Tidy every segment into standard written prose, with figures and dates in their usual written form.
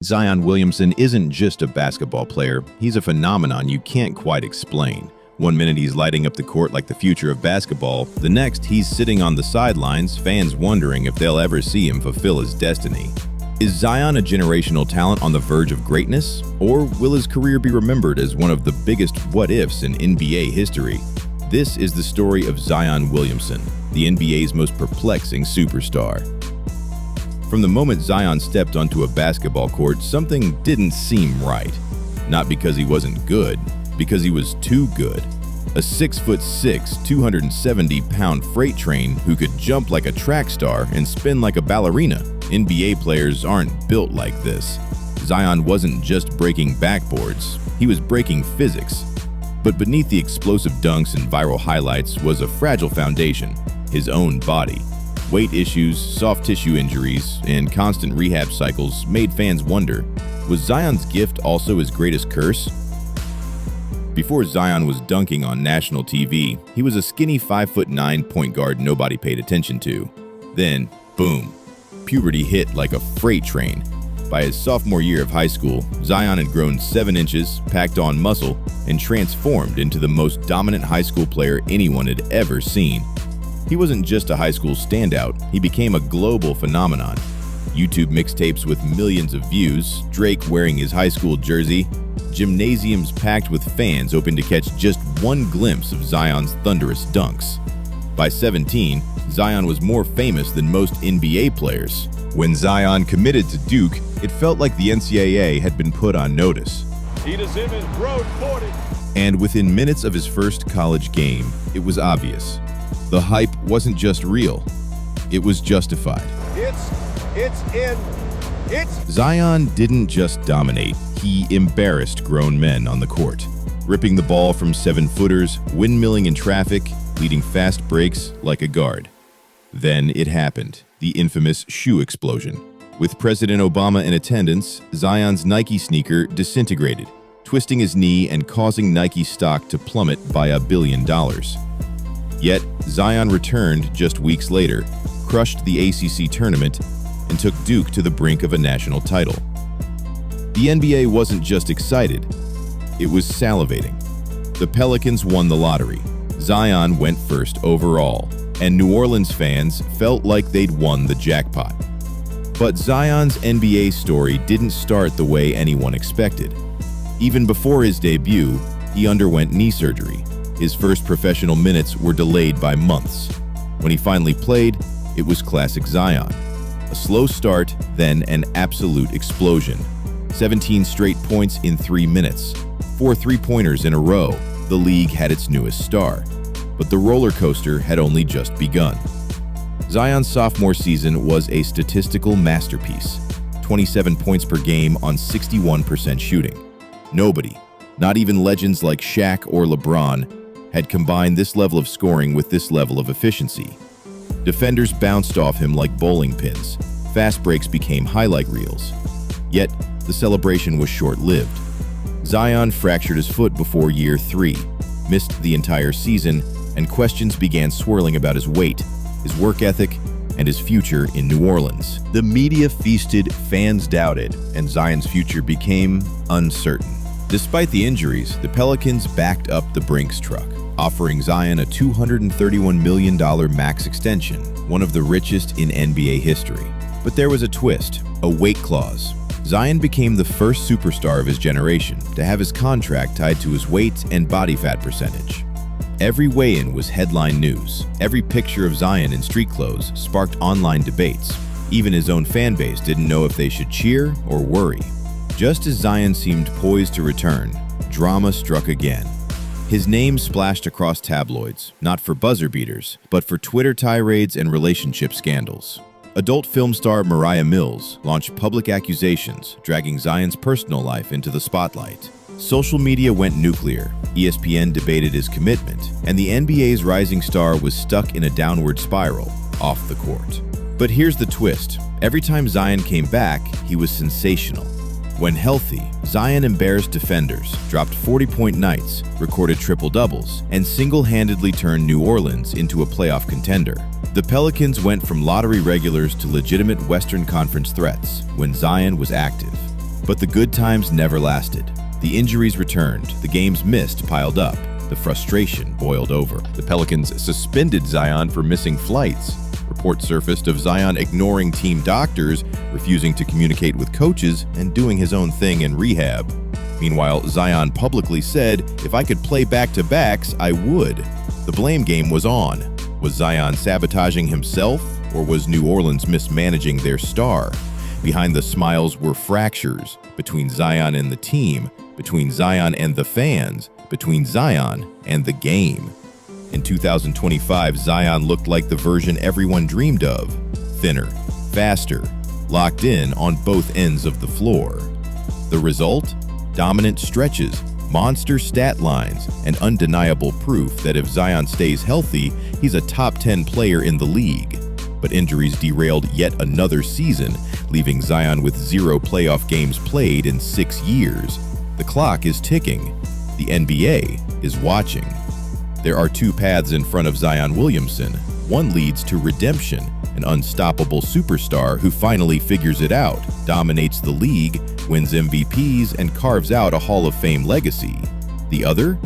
Zion Williamson isn't just a basketball player, he's a phenomenon you can't quite explain. One minute he's lighting up the court like the future of basketball, the next he's sitting on the sidelines, fans wondering if they'll ever see him fulfill his destiny. Is Zion a generational talent on the verge of greatness? Or will his career be remembered as one of the biggest what-ifs in NBA history? This is the story of Zion Williamson, the NBA's most perplexing superstar. From the moment Zion stepped onto a basketball court, something didn't seem right. Not because he wasn't good, because he was too good. A 6'6", 270-pound freight train who could jump like a track star and spin like a ballerina. NBA players aren't built like this. Zion wasn't just breaking backboards, he was breaking physics. But beneath the explosive dunks and viral highlights was a fragile foundation, his own body. Weight issues, soft tissue injuries, and constant rehab cycles made fans wonder, was Zion's gift also his greatest curse? Before Zion was dunking on national TV, he was a skinny 5'9" point guard nobody paid attention to. Then, boom, puberty hit like a freight train. By his sophomore year of high school, Zion had grown 7 inches, packed on muscle, and transformed into the most dominant high school player anyone had ever seen. He wasn't just a high school standout, he became a global phenomenon. YouTube mixtapes with millions of views, Drake wearing his high school jersey, gymnasiums packed with fans hoping to catch just one glimpse of Zion's thunderous dunks. By 17, Zion was more famous than most NBA players. When Zion committed to Duke, it felt like the NCAA had been put on notice. And within minutes of his first college game, it was obvious. The hype wasn't just real, it was justified. Zion didn't just dominate, he embarrassed grown men on the court, ripping the ball from 7-footers, windmilling in traffic, leading fast breaks like a guard. Then it happened, the infamous shoe explosion. With President Obama in attendance, Zion's Nike sneaker disintegrated, twisting his knee and causing Nike stock to plummet by $1 billion. Yet, Zion returned just weeks later, crushed the ACC tournament, and took Duke to the brink of a national title. The NBA wasn't just excited, it was salivating. The Pelicans won the lottery, Zion went first overall, and New Orleans fans felt like they'd won the jackpot. But Zion's NBA story didn't start the way anyone expected. Even before his debut, he underwent knee surgery. His first professional minutes were delayed by months. When he finally played, it was classic Zion. A slow start, then an absolute explosion. 17 straight points in 3 minutes. 4 three-pointers in a row. The league had its newest star. But the roller coaster had only just begun. Zion's sophomore season was a statistical masterpiece. 27 points per game on 61% shooting. Nobody, not even legends like Shaq or LeBron, had combined this level of scoring with this level of efficiency. Defenders bounced off him like bowling pins. Fast breaks became highlight reels. Yet, the celebration was short-lived. Zion fractured his foot before year 3, missed the entire season, and questions began swirling about his weight, his work ethic, and his future in New Orleans. The media feasted, fans doubted, and Zion's future became uncertain. Despite the injuries, the Pelicans backed up the Brinks truck, offering Zion a $231 million max extension, one of the richest in NBA history. But there was a twist, a weight clause. Zion became the first superstar of his generation to have his contract tied to his weight and body fat percentage. Every weigh-in was headline news. Every picture of Zion in street clothes sparked online debates. Even his own fan base didn't know if they should cheer or worry. Just as Zion seemed poised to return, drama struck again. His name splashed across tabloids, not for buzzer beaters, but for Twitter tirades and relationship scandals. Adult film star Mariah Mills launched public accusations, dragging Zion's personal life into the spotlight. Social media went nuclear, ESPN debated his commitment, and the NBA's rising star was stuck in a downward spiral, off the court. But here's the twist. Every time Zion came back, he was sensational. When healthy, Zion embarrassed defenders, dropped 40-point nights, recorded triple-doubles, and single-handedly turned New Orleans into a playoff contender. The Pelicans went from lottery regulars to legitimate Western Conference threats when Zion was active. But the good times never lasted. The injuries returned, the games missed piled up, the frustration boiled over. The Pelicans suspended Zion for missing flights. Reports surfaced of Zion ignoring team doctors, refusing to communicate with coaches, and doing his own thing in rehab. Meanwhile, Zion publicly said, "If I could play back-to-backs, I would." The blame game was on. Was Zion sabotaging himself, or was New Orleans mismanaging their star? Behind the smiles were fractures between Zion and the team, between Zion and the fans, between Zion and the game. In 2025, Zion looked like the version everyone dreamed of: thinner, faster, locked in on both ends of the floor. The result? Dominant stretches, monster stat lines, and undeniable proof that if Zion stays healthy, he's a top 10 player in the league. But injuries derailed yet another season, leaving Zion with 0 playoff games played in 6 years. The clock is ticking. The NBA is watching. There are 2 paths in front of Zion Williamson. One leads to redemption, an unstoppable superstar who finally figures it out, dominates the league, wins MVPs, and carves out a Hall of Fame legacy. The other?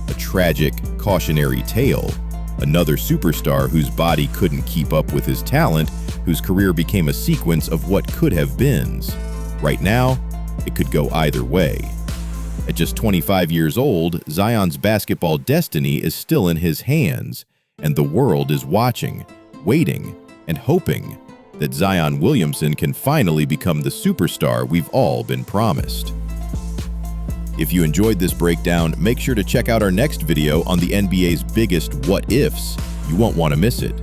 A tragic, cautionary tale. Another superstar whose body couldn't keep up with his talent, whose career became a sequence of what could have beens. Right now, it could go either way. At just 25 years old, Zion's basketball destiny is still in his hands, and the world is watching, waiting, and hoping that Zion Williamson can finally become the superstar we've all been promised. If you enjoyed this breakdown, make sure to check out our next video on the NBA's biggest what-ifs. You won't want to miss it.